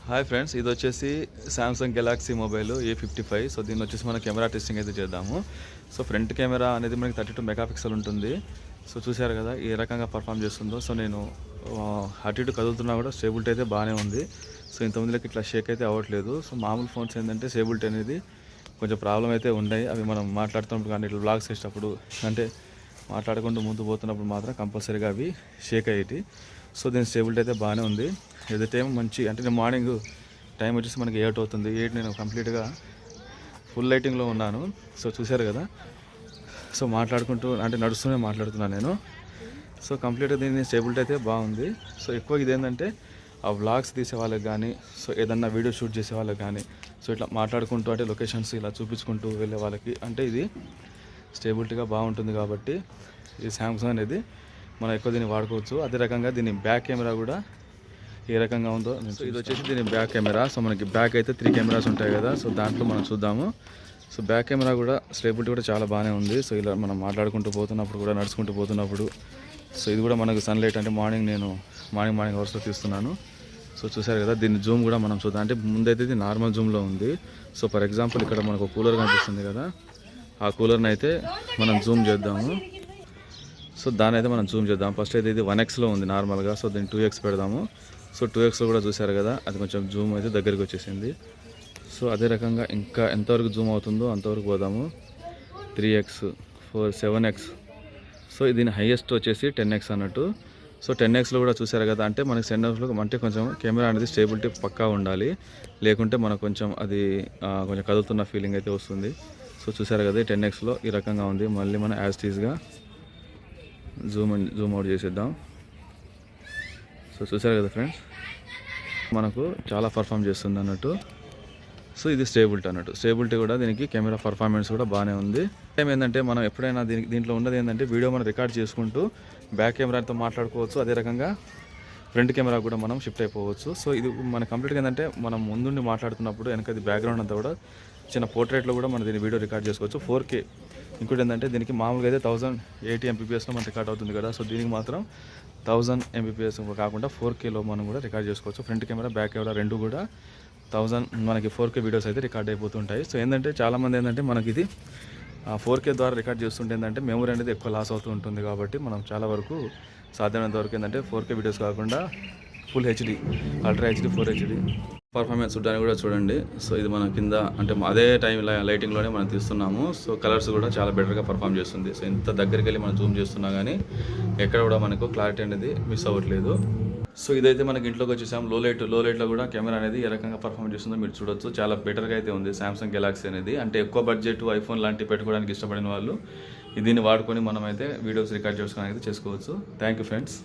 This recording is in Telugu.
హాయ్ ఫ్రెండ్స్, ఇది వచ్చేసి Samsung Galaxy mobile A55. So దీన్ని వచ్చేసి మన కెమెరా టెస్టింగ్ అయితే చేద్దాము. సో ఫ్రంట్ కెమెరా అనేది మనకి 32 మెగాపిక్సెల్ ఉంటుంది. సో చూసారు కదా ఏ రకంగా పర్ఫామ్ చేస్తుందో. సో నేను అటు ఇటు కదులుతున్నా కూడా స్టేబిలిటీ అయితే బాగానే ఉంది. సో ఇంతమందికి ఇట్లా షేక్ అయితే అవ్వట్లేదు. సో మామూలు ఫోన్స్ ఏంటంటే స్టేబిలిటీ అనేది కొంచెం ప్రాబ్లం అయితే ఉన్నాయి. అవి మనం మాట్లాడుతున్నప్పుడు కానీ ఇట్లా వ్లాగ్స్ చేసేటప్పుడు అంటే మాట్లాడుకుంటూ ముందు పోతున్నప్పుడు మాత్రం కంపల్సరీగా అవి షేక్ అయ్యేటి. సో దీని స్టేబిలిటీ అయితే బాగానే ఉంది. ఏదో టైం మంచి అంటే నేను మార్నింగ్ టైం వచ్చేసి మనకి 8 అవుతుంది. 8 నేను కంప్లీట్గా ఫుల్ లైటింగ్లో ఉన్నాను. సో చూశారు కదా. సో మాట్లాడుకుంటూ అంటే నడుస్తూనే మాట్లాడుతున్నాను నేను. సో కంప్లీట్గా దీని స్టేబిలిటీ అయితే బాగుంది. సో ఎక్కువ ఇదేంటంటే ఆ వ్లాగ్స్ తీసే వాళ్ళకి కానీ సో ఏదన్నా వీడియో షూట్ చేసే వాళ్ళకి కానీ సో ఇట్లా మాట్లాడుకుంటూ అంటే లొకేషన్స్ ఇలా చూపించుకుంటూ వెళ్ళే వాళ్ళకి అంటే ఇది స్టేబిలిటీగా బాగుంటుంది. కాబట్టి ఈ సామ్సంగ్ అనేది మనం ఎక్కువ దీన్ని వాడుకోవచ్చు. అదే రకంగా దీని బ్యాక్ కెమెరా కూడా ఏ రకంగా ఉందో సో ఇది వచ్చేసి దీని బ్యాక్ కెమెరా. సో మనకి బ్యాక్ అయితే 3 కెమెరాస్ ఉంటాయి కదా. సో దాంట్లో మనం చూద్దాము. సో బ్యాక్ కెమెరా కూడా స్టేబిలిటీ కూడా చాలా బాగానే ఉంది. సో ఇలా మనం మాట్లాడుకుంటూ పోతున్నప్పుడు కూడా నడుచుకుంటూ పోతున్నప్పుడు సో ఇది కూడా మనకు సన్లైట్ అంటే నేను మార్నింగ్ అవర్స్లో తీస్తున్నాను. సో చూసారు కదా. దీన్ని జూమ్ కూడా మనం చూద్దాం. అంటే ముందైతే ఇది నార్మల్ జూమ్లో ఉంది. సో ఫర్ ఎగ్జాంపుల్ ఇక్కడ మనకు కూలర్ కనిపిస్తుంది కదా. ఆ కూలర్ని అయితే మనం జూమ్ చేద్దాము. సో దాని అయితే మనం జూమ్ చేద్దాం. ఫస్ట్ అయితే ఇది 1xలో ఉంది నార్మల్గా. సో దీన్ని 2x పెడదాము. సో 2xలో కూడా చూసారు కదా. అది కొంచెం జూమ్ అయితే దగ్గరికి వచ్చేసింది. సో అదే రకంగా ఇంకా ఎంతవరకు జూమ్ అవుతుందో అంతవరకు పోదాము. 3x 4 7x. సో దీని హైయెస్ట్ వచ్చేసి 10x అన్నట్టు. సో 10xలో కూడా చూసారు కదా. అంటే మనకి 10xలో అంటే కొంచెం కెమెరా అనేది స్టేబిలిటీ పక్కా ఉండాలి. లేకుంటే మనకు కొంచెం అది కొంచెం కదులుతున్న ఫీలింగ్ అయితే వస్తుంది. సో చూసారు కదా 10xలో ఈ రకంగా ఉంది. మళ్ళీ మనం యాజ్ టీజ్గా జూమ్ అవుట్ చేసేద్దాం. సో చూసారు కదా ఫ్రెండ్స్, మనకు చాలా పర్ఫామ్ చేస్తుంది అన్నట్టు. సో ఇది స్టేబిలిటీ అన్నట్టు. స్టేబిలిటీ కూడా దీనికి కెమెరా పర్ఫార్మెన్స్ కూడా బాగానే ఉంది. టైం ఏంటంటే మనం ఎప్పుడైనా దీంట్లో ఉన్నది ఏంటంటే వీడియో మనం రికార్డ్ చేసుకుంటూ బ్యాక్ కెమెరాతో మాట్లాడుకోవచ్చు. అదే రకంగా ఫ్రంట్ కెమెరా కూడా మనం షిఫ్ట్ అయిపోవచ్చు. సో ఇది మన కంప్లీట్గా ఏంటంటే మనం ముందుండి మాట్లాడుతున్నప్పుడు వెనక అది బ్యాక్గ్రౌండ్ అంతా కూడా చిన్న పోర్ట్రేట్లో కూడా మనం దీన్ని వీడియో రికార్డ్ చేసుకోవచ్చు 4K. ఇంకోటి ఏంటంటే దీనికి మామూలుగా అయితే 1080 MPPSలో మనం రికార్డ్ అవుతుంది కదా. సో దీనికి మాత్రం 1000 MPPS కాకుండా 4Kలో మనం కూడా రికార్డ్ చేసుకోవచ్చు. ఫ్రంట్ కెమెరా బ్యాక్ కెమెరా రెండు కూడా 1000 మనకి 4K వీడియోస్ అయితే రికార్డ్ అయిపోతుంటాయి. సో ఏంటంటే చాలామంది ఏంటంటే మనకి ఇది 4K ద్వారా రికార్డ్ చేస్తుంటే ఏంటంటే మెమరీ అనేది ఎక్కువ లాస్ అవుతూ ఉంటుంది. కాబట్టి మనం చాలా వరకు సాధ్యమైనంత వరకు ఏంటంటే 4K వీడియోస్ కాకుండా full HD ultra HD 4HD performance చూడడానికి కూడా చూడండి. సో ఇది మన కింద అంటే అదే టైం లైటింగ్లోనే మనం తీస్తున్నాము. సో కలర్స్ కూడా చాలా బెటర్గా పర్ఫామ్ చేస్తుంది. సో ఇంత దగ్గరికి వెళ్ళి మనం జూమ్ చేస్తున్నా కానీ ఎక్కడ కూడా మనకు క్లారిటీ అనేది మిస్ అవ్వట్లేదు. సో ఇదైతే మనకి ఇంట్లోకి వచ్చేసాం. లో లైట్లో కూడా కెమెరా అనేది ఏ రకంగా పర్ఫామ్ చేస్తుందో మీరు చూడొచ్చు. చాలా బెటర్గా అయితే ఉంది సామ్సంగ్ గెలాక్సీ అనేది. అంటే ఎక్కువ బడ్జెట్ ఐఫోన్ లాంటివి పెట్టుకోవడానికి ఇష్టపడిన వాళ్ళు దీన్ని వాడుకొని మనం అయితే వీడియోస్ రికార్డ్ చేసుకోవడానికి చేసుకోవచ్చు. Thank you friends.